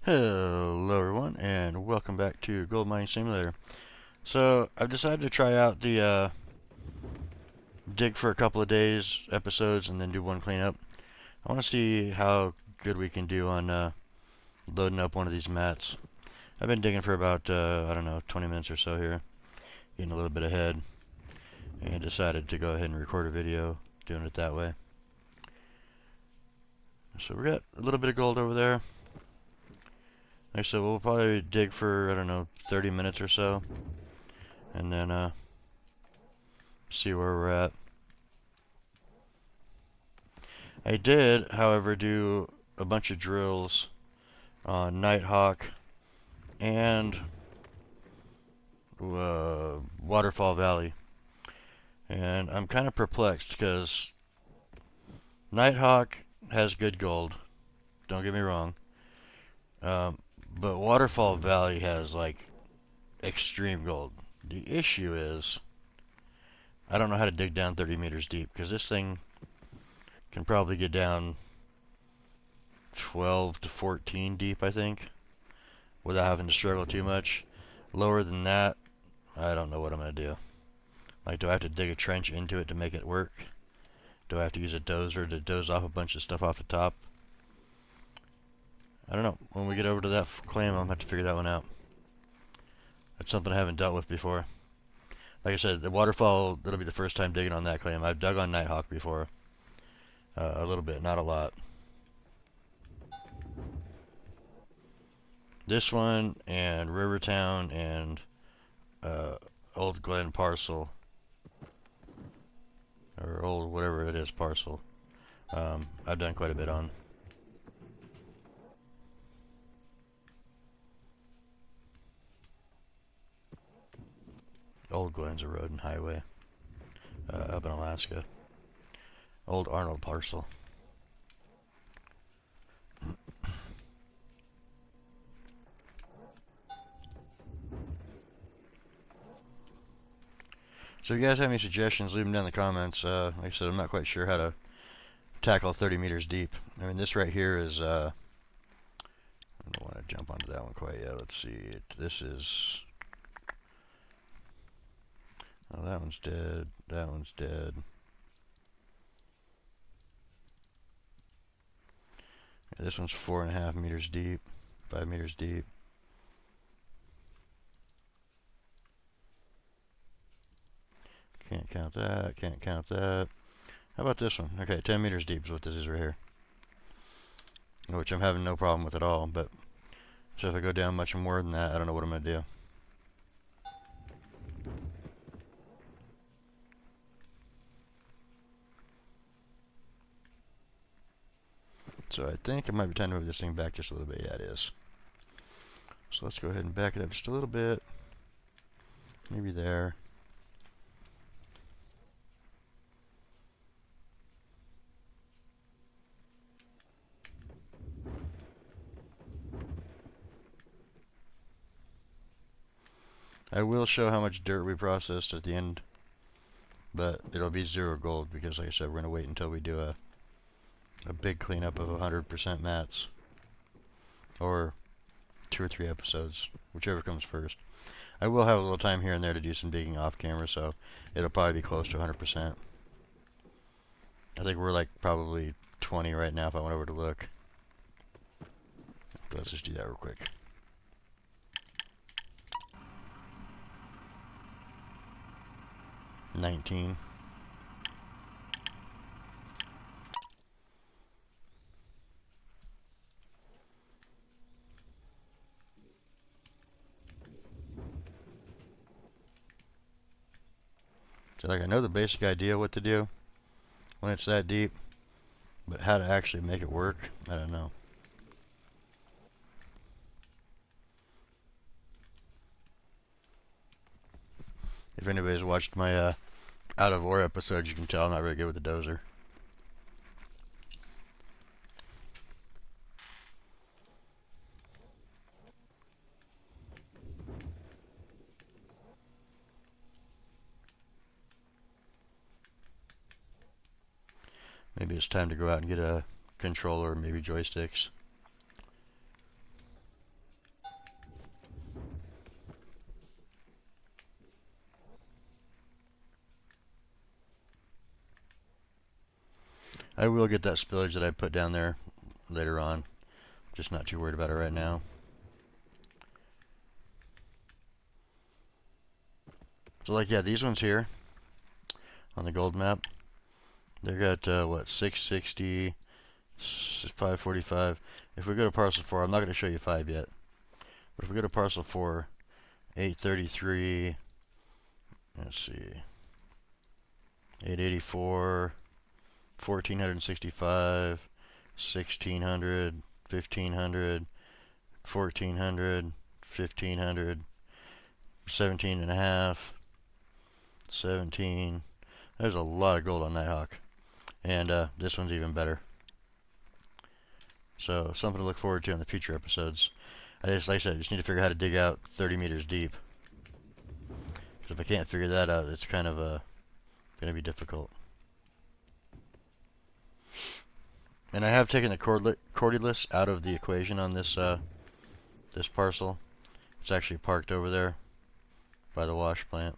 Hello everyone, and welcome back to Gold Mining Simulator. So, I've decided to try out the dig for a couple of days episodes and then do one cleanup. I want to see how good we can do on loading up one of these mats. I've been digging for about, I don't know, 20 minutes or so here, getting a little bit ahead, and decided to go ahead and record a video doing it that way. So we got a little bit of gold over there. Like I said, we'll probably dig for, I don't know, 30 minutes or so, and then see where we're at. I did, however, do a bunch of drills on Nighthawk and Waterfall Valley. And I'm kind of perplexed because Nighthawk has good gold, don't get me wrong. Um, but Waterfall Valley has like extreme gold. The issue is I don't know how to dig down 30 meters deep because this thing can probably get down 12 to 14 deep, I think, without having to struggle too much. Lower than that, I don't know what I'm going to do. Like, do I have to dig a trench into it to make it work? Do I have to use a dozer to doze off a bunch of stuff off the top? I don't know. When we get over to that claim, I'll have to figure that one out. That's something I haven't dealt with before. Like I said, the waterfall, that'll be the first time digging on that claim. I've dug on Nighthawk before. A little bit, not a lot. This one, and Rivertown, and Old Glen Parcel, or Old whatever it is, Parcel. I've done quite a bit on. Old Glen's a road and highway up in Alaska. Old Arnold Parcel. So if you guys have any suggestions, leave them down in the comments. Like I said, I'm not quite sure how to tackle 30 meters deep. I mean, this right here is, I don't want to jump onto that one quite yet. Let's see. This is, oh, that one's dead. That one's dead. This one's 4.5 meters deep, 5 meters deep. Can't count that, can't count that. How about this one? Okay, 10 meters deep is what this is right here. Which I'm having no problem with at all, but so if I go down much more than that, I don't know what I'm going to do. So I think it might be time to move this thing back just a little bit. Yeah, it is. So let's go ahead and back it up just a little bit. Maybe there. I will show how much dirt we processed at the end, but it'll be 0 gold because, like I said, we're going to wait until we do a big cleanup of 100% mats, or 2 or 3 episodes, whichever comes first. I will have a little time here and there to do some digging off camera, so it'll probably be close to 100%. I think we're like probably 20 right now if I went over to look. But let's just do that real quick. $19. So like I know the basic idea what to do when it's that deep, but how to actually make it work, I don't know. If anybody's watched my out of ore episodes, you can tell I'm not very good with the dozer. Maybe it's time to go out and get a controller, maybe joysticks. I will get that spillage that I put down there later on. Just not too worried about it right now. So like, yeah, these ones here on the gold map, they got what, 660, 545. If we go to parcel 4, I'm not going to show you 5 yet, but if we go to parcel 4, 833, let's see, 884, 1465, 1600, 1500, 1400, 1500, 17 and a half, 17. There's a lot of gold on Nighthawk. And this one's even better. So something to look forward to in the future episodes. Like I said, I just need to figure out how to dig out 30 meters deep. Because if I can't figure that out, it's kind of going to be difficult. And I have taken the cordyless out of the equation on this this parcel. It's actually parked over there by the wash plant.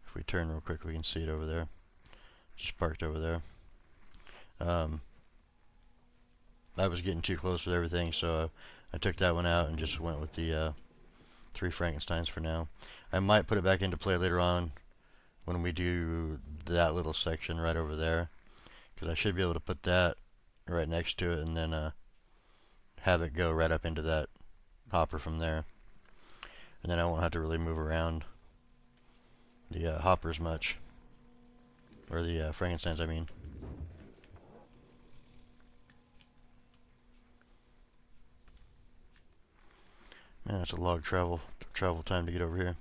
If we turn real quick, we can see it over there. Just parked over there. I was getting too close with everything, so I took that one out and just went with the 3 Frankensteins for now. I might put it back into play later on when we do that little section right over there, because I should be able to put that right next to it and then have it go right up into that hopper from there. And then I won't have to really move around the hoppers much. Or the Frankensteins, I mean. Man, that's a long travel time to get over here.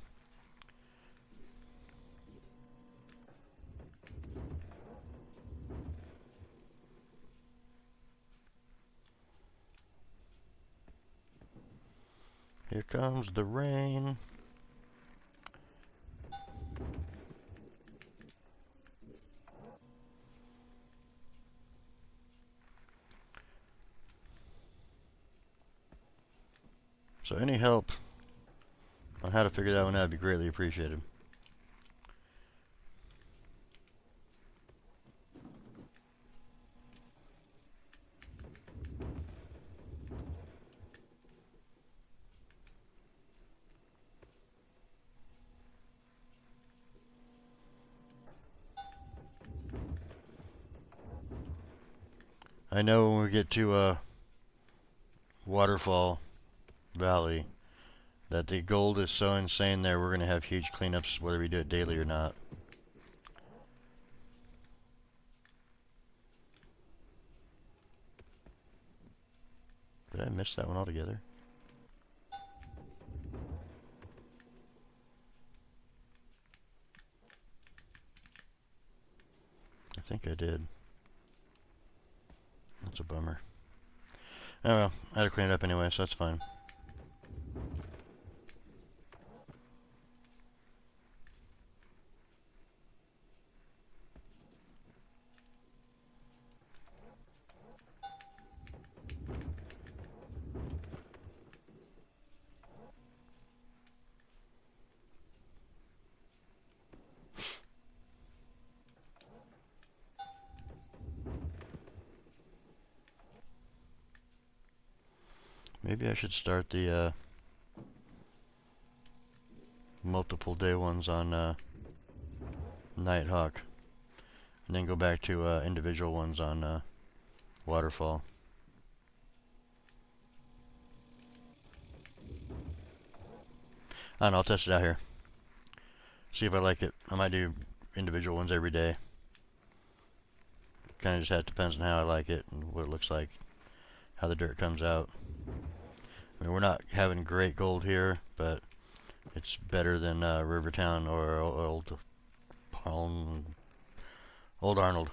Here comes the rain. So any help on how to figure that one out would be greatly appreciated. I know when we get to Waterfall Valley that the gold is so insane there, we're going to have huge cleanups whether we do it daily or not. Did I miss that one altogether? I think I did. That's a bummer. Oh well, I had to clean it up anyway, so that's fine. Maybe I should start the multiple day ones on Nighthawk, and then go back to individual ones on Waterfall. I don't know, I'll test it out here. See if I like it. I might do individual ones every day. Kind of just depends on how I like it and what it looks like, how the dirt comes out. I mean, we're not having great gold here, but it's better than Rivertown or Old Arnold.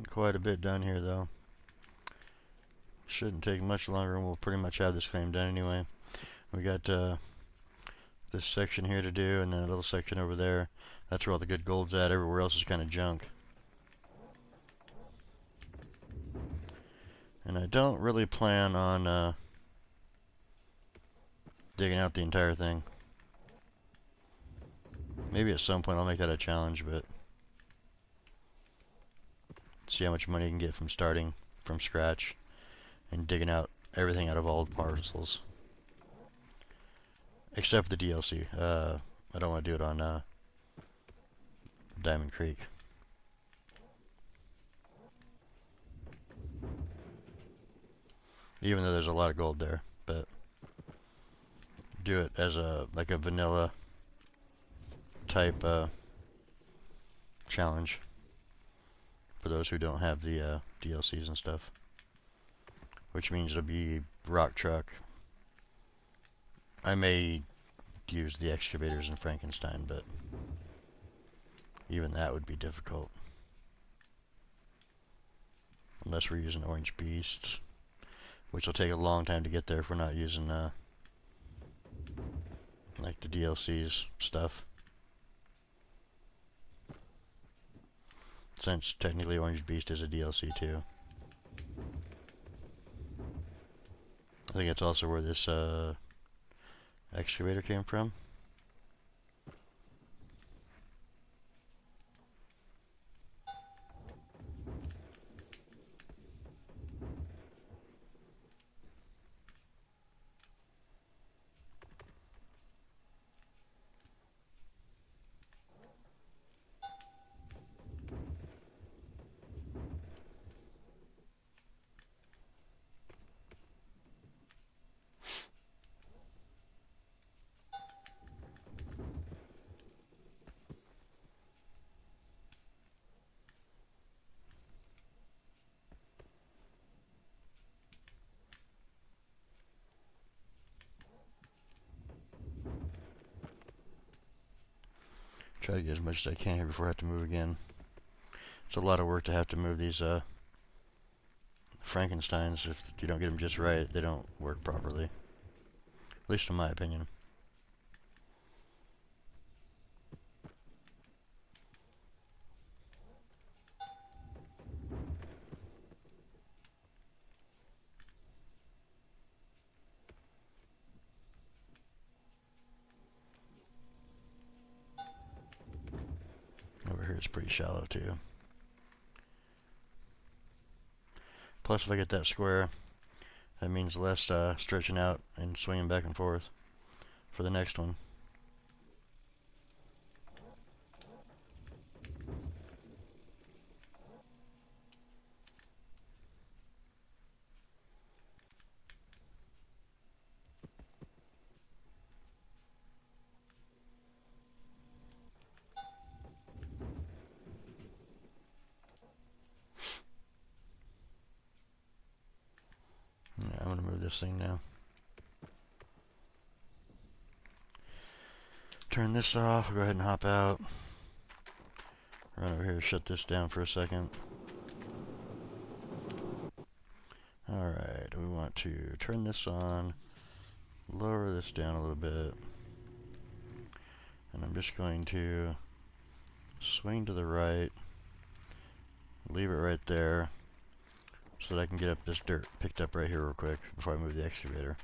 Getting quite a bit done here though. Shouldn't take much longer and we'll pretty much have this claim done anyway. We got this section here to do and then a little section over there. That's where all the good gold's at. Everywhere else is kind of junk. And I don't really plan on digging out the entire thing. Maybe at some point I'll make that a challenge, but see how much money you can get from starting from scratch and digging out everything out of all the parcels. Except the DLC. I don't want to do it on Diamond Creek. Even though there's a lot of gold there, but do it as a like a vanilla type challenge for those who don't have the DLCs and stuff. Which means it'll be rock truck. I may use the excavators in Frankenstein, but even that would be difficult. Unless we're using Orange Beast, which will take a long time to get there if we're not using like the DLCs stuff. Since technically Orange Beast is a DLC too. I think it's also where this excavator came from. Try to get as much as I can here before I have to move again. It's a lot of work to have to move these Frankensteins. If you don't get them just right, they don't work properly. At least in my opinion. Over here it's pretty shallow too. Plus if I get that square, that means less stretching out and swinging back and forth for the next one. Yeah, I'm going to move this thing now. Turn this off. I'll go ahead and hop out. Run over here, shut this down for a second. Alright, we want to turn this on, lower this down a little bit, and I'm just going to swing to the right, leave it right there, so that I can get up this dirt picked up right here real quick before I move the excavator.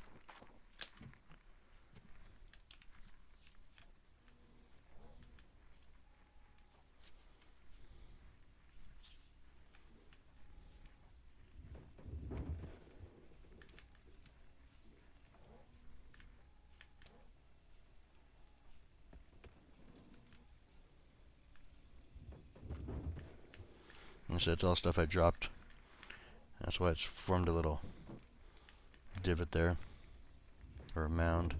And so it's all stuff I dropped. That's why it's formed a little divot there, or a mound.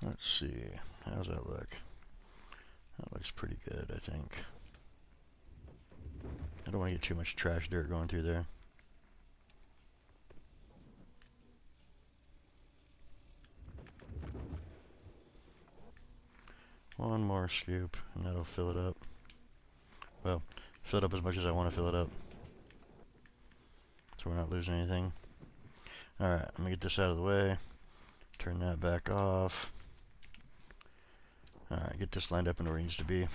Let's see, how's that look? That looks pretty good, I think. I don't want to get too much trash dirt going through there. One more scoop, and that'll fill it up. Well, fill it up as much as I want to fill it up, so we're not losing anything. Alright, let me get this out of the way. Turn that back off. Alright, get this lined up in where it needs to be.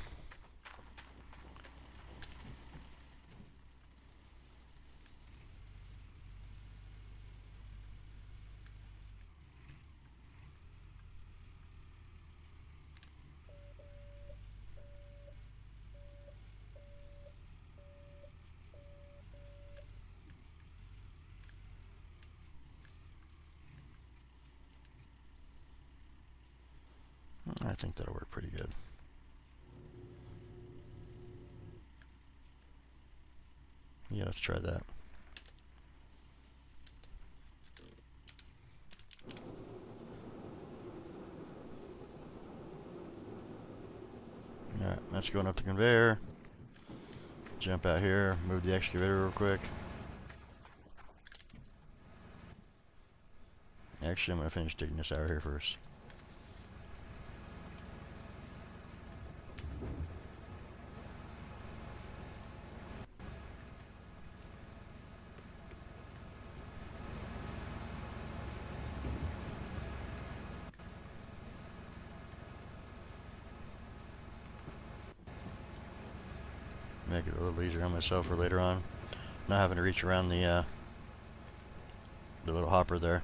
I think that'll work pretty good. Yeah, let's try that. Alright, that's going up the conveyor. Jump out here, move the excavator real quick. Actually, I'm going to finish digging this out here first. Make it a little easier on myself for later on. Not having to reach around the little hopper there.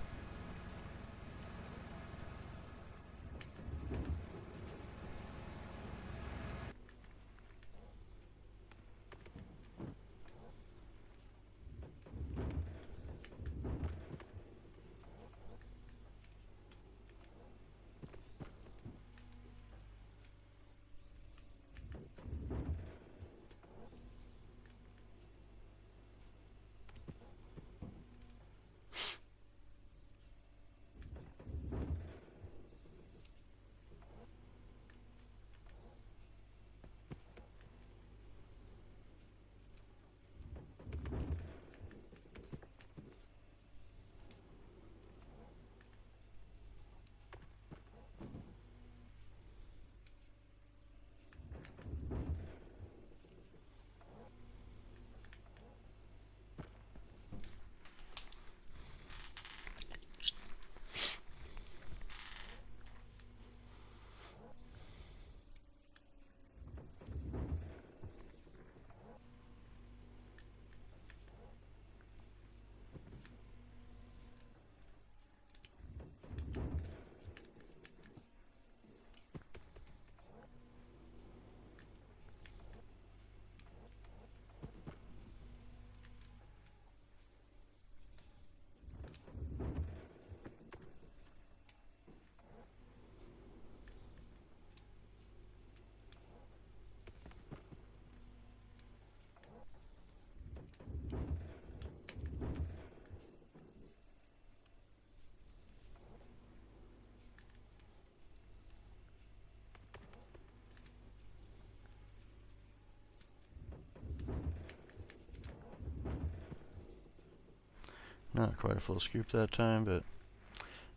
Not quite a full scoop that time, but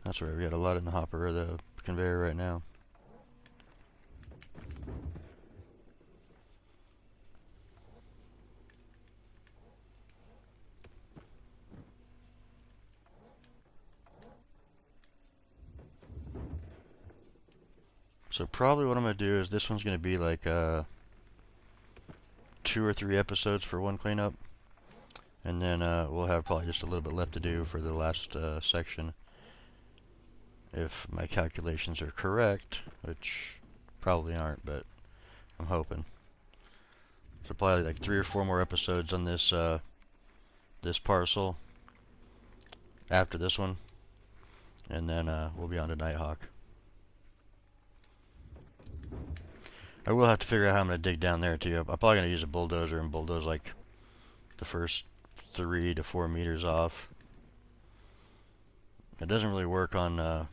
that's right. We got a lot in the hopper or the conveyor right now. So probably what I'm going to do is this one's going to be like 2 or 3 episodes for one cleanup. And then we'll have probably just a little bit left to do for the last section. If my calculations are correct, which probably aren't, but I'm hoping. So probably like 3 or 4 more episodes on this this parcel after this one. And then we'll be on to Nighthawk. I will have to figure out how I'm going to dig down there too. I'm probably going to use a bulldozer and bulldoze like the first 3 to 4 meters off. It doesn't really work on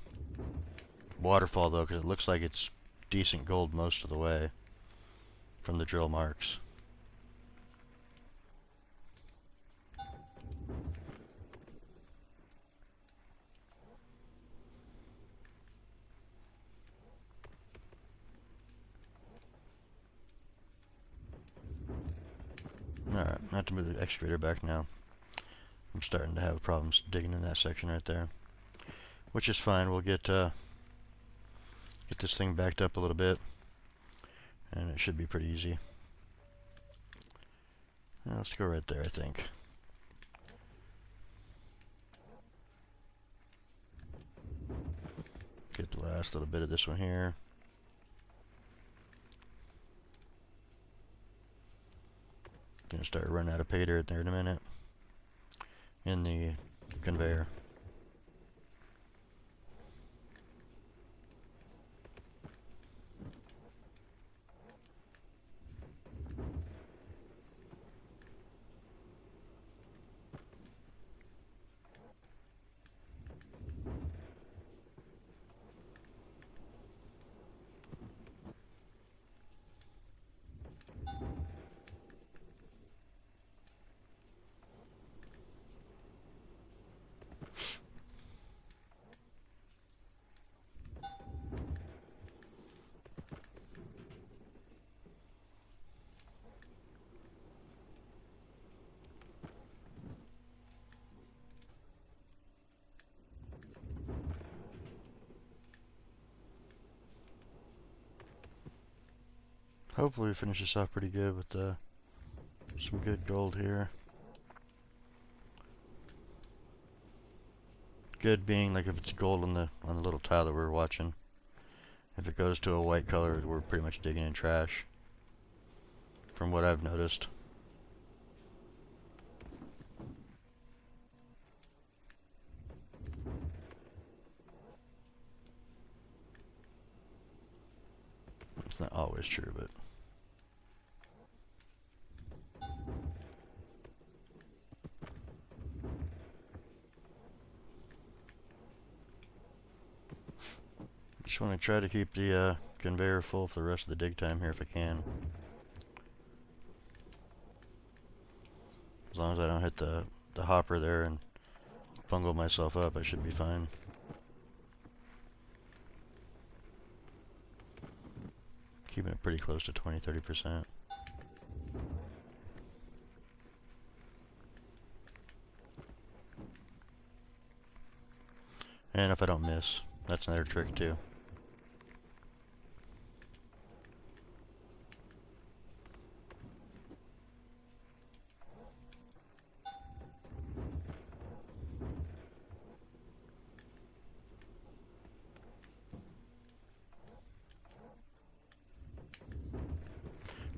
waterfall though, because it looks like it's decent gold most of the way. from the drill marks. Alright, I have to move the excavator back now. I'm starting to have problems digging in that section right there. Which is fine, we'll get this thing backed up a little bit, and it should be pretty easy. Now let's go right there, I think. Get the last little bit of this one here. Gonna start running out of pay dirt there in a minute. In the conveyor. Hopefully we finish this off pretty good with some good gold here. Good being like if it's gold on the little tile that we're watching. If it goes to a white color, we're pretty much digging in trash. From what I've noticed. It's not always true, but just want to try to keep the conveyor full for the rest of the dig time here if I can. As long as I don't hit the hopper there and bungle myself up, I should be fine. Keeping it pretty close to 20-30%. And if I don't miss, that's another trick too.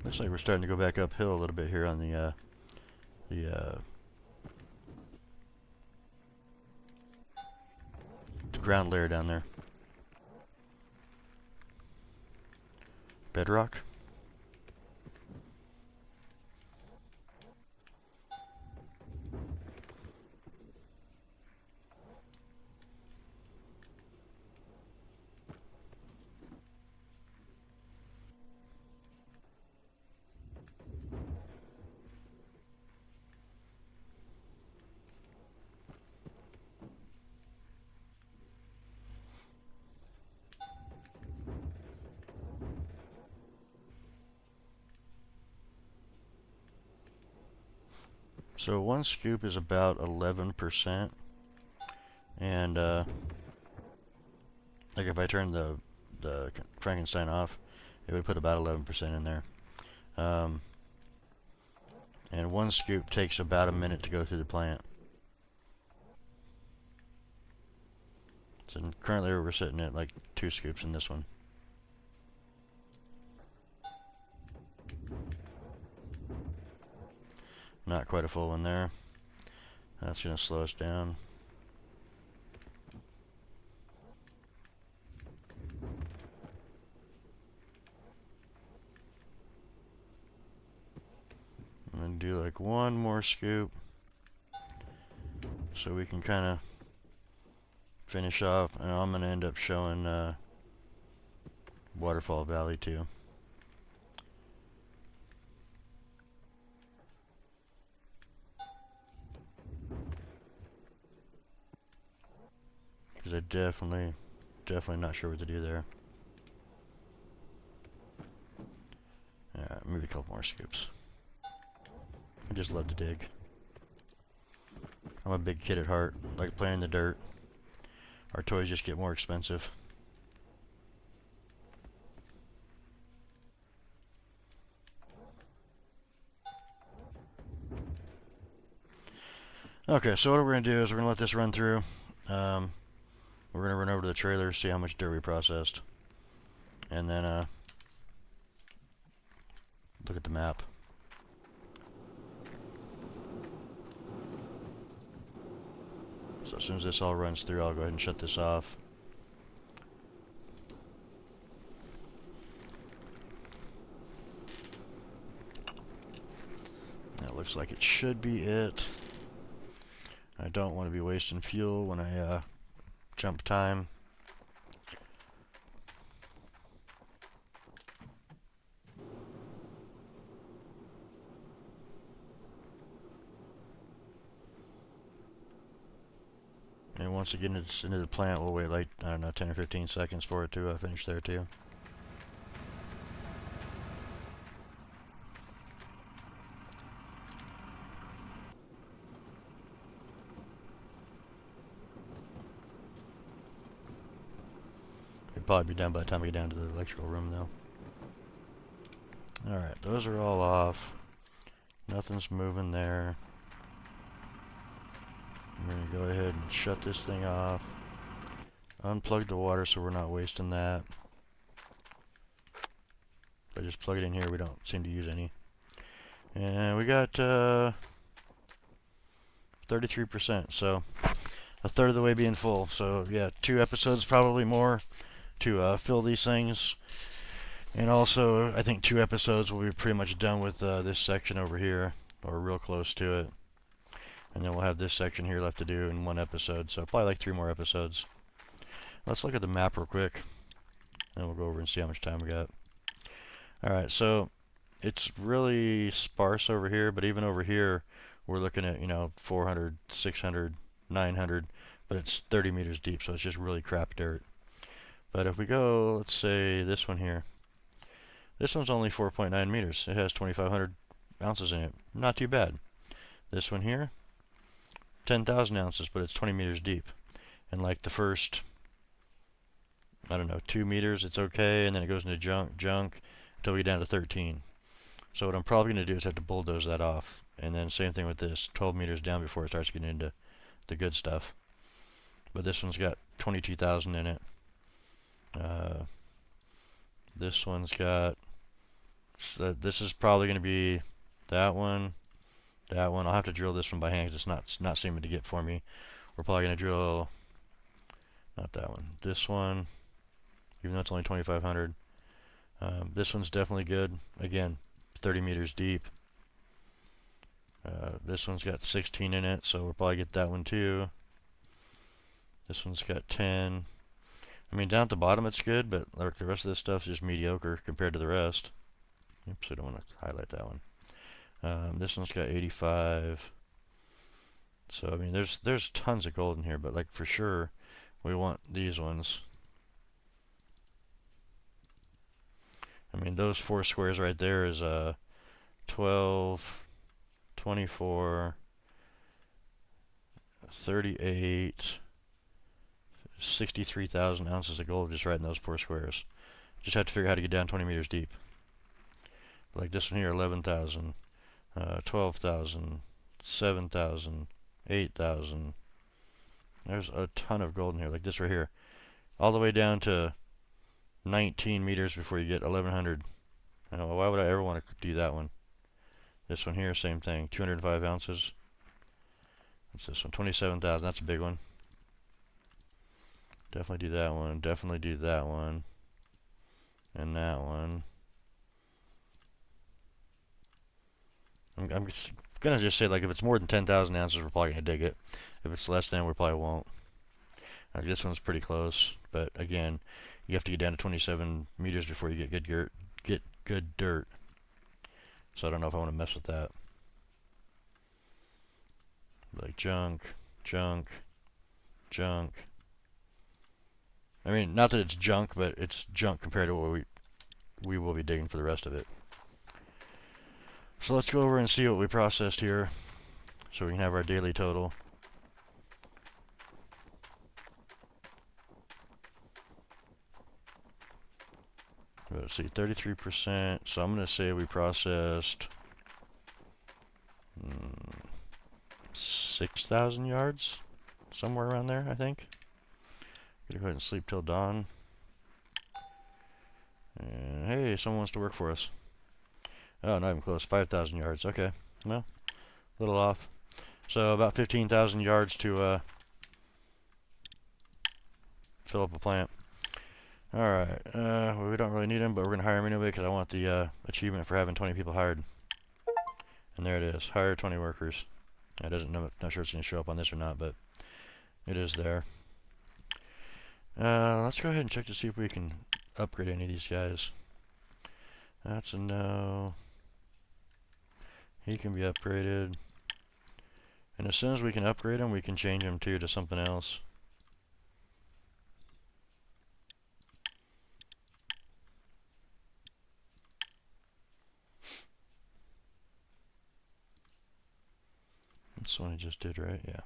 Looks like we're starting to go back uphill a little bit here on the ground layer down there. Bedrock. So one scoop is about 11%, and like if I turn the Frankenstein off, it would put about 11% in there. And one scoop takes about a minute to go through the plant. So currently we're sitting at like 2 scoops in this one. Not quite a full one there. That's going to slow us down. I'm going to do like one more scoop so we can kind of finish off, and I'm going to end up showing Waterfall Valley too. because I definitely not sure what to do there. Maybe a couple more scoops. I just love to dig. I'm a big kid at heart, like playing in the dirt. Our toys just get more expensive. Okay, so what we're going to do is we're going to let this run through. We're going to run over to the trailer, see how much dirt we processed. And then look at the map. So as soon as this all runs through, I'll go ahead and shut this off. That looks like it should be it. I don't want to be wasting fuel when I jump time. And once it gets into the plant, we'll wait like, I don't know, 10 or 15 seconds for it to finish there too. It'd probably be done by the time we get down to the electrical room though. Alright, those are all off. Nothing's moving there. I'm going to go ahead and shut this thing off. Unplug the water so we're not wasting that. If I just plug it in here, we don't seem to use any. And we got 33%, so a third of the way being full. So yeah, 2 episodes probably more to fill these things. And also, I think 2 episodes will be pretty much done with this section over here, or real close to it. And then we'll have this section here left to do in 1 episode, so probably like 3 more episodes. Let's look at the map real quick, and we'll go over and see how much time we got. Alright, so it's really sparse over here, but even over here, we're looking at, 400, 600, 900, but it's 30 meters deep, so it's just really crap dirt. But if we go, let's say this one here, this one's only 4.9 meters. It has 2,500 ounces in it. Not too bad. This one here, 10,000 ounces, but it's 20 meters deep. And like the first, I don't know, 2 meters, it's okay, and then it goes into junk, until we get down to 13. So what I'm probably going to do is have to bulldoze that off. And then same thing with this, 12 meters down before it starts getting into the good stuff. But this one's got 22,000 in it. This one's got, so this is probably going to be that one. I'll have to drill this one by hand because it's not seeming to get for me. We're probably going to drill, not that one, this one, even though it's only 2,500. This one's definitely good. Again, 30 meters deep. This one's got 16 in it, so we'll probably get that one too. This one's got 10. I mean, down at the bottom it's good, but like the rest of this stuff's just mediocre compared to the rest. Oops, I don't want to highlight that one. This one's got 85. So I mean, there's tons of gold in here, but like for sure, we want these ones. I mean, those 4 squares right there is 12, 24, 38, 63,000 ounces of gold just right in those 4 squares. Just have to figure out how to get down 20 meters deep. Like this one here, 11,000, 12,000, 7,000, 8,000. There's a ton of gold in here, like this right here. All the way down to 19 meters before you get 1,100. Why would I ever want to do that one? This one here, same thing, 205 ounces. What's this one? 27,000, that's a big one. Definitely do that one, definitely do that one. And that one. I'm gonna just say, like, if it's more than 10,000 ounces, we're probably gonna dig it. If it's less than, we probably won't. This one's pretty close, but again, you have to get down to 27 meters before you get good dirt. So I don't know if I want to mess with that. Like junk, junk, junk, I mean, not that it's junk, but it's junk compared to what we will be digging for the rest of it. So let's go over and see what we processed here, so we can have our daily total. Let's see, 33%. So I'm going to say we processed 6,000 yards, somewhere around there, I think. Go ahead and sleep till dawn. And hey, someone wants to work for us. Oh, not even close. 5,000 yards. Okay, well, a little off. So about 15,000 yards to fill up a plant. Alright, well, we don't really need him, but we're going to hire him anyway because I want the achievement for having 20 people hired. And there it is. Hire 20 workers. I doesn't know, not sure it's going to show up on this or not, but it is there. Let's go ahead and check to see if we can upgrade any of these guys. That's a no. He can be upgraded. And as soon as we can upgrade him, we can change him too to something else. That's one I just did, right? Yeah.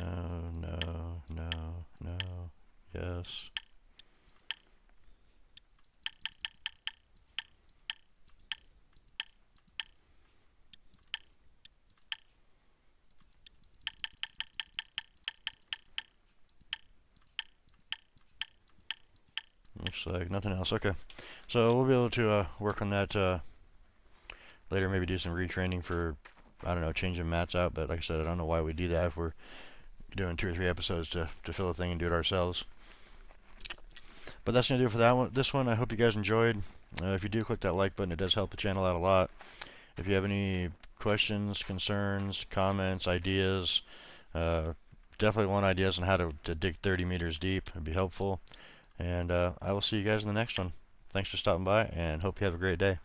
No, no, no, no, yes. Looks like nothing else. Okay. So we'll be able to work on that later, maybe do some retraining for, I don't know, changing mats out. But like I said, I don't know why we do that if we're doing 2 or 3 episodes to fill a thing and do it ourselves. But that's going to do it for that one. This one, I hope you guys enjoyed. If you do, click that like button. It does help the channel out a lot. If you have any questions, concerns, comments, ideas, definitely want ideas on how to dig 30 meters deep. It'd be helpful. And I will see you guys in the next one. Thanks for stopping by, and hope you have a great day.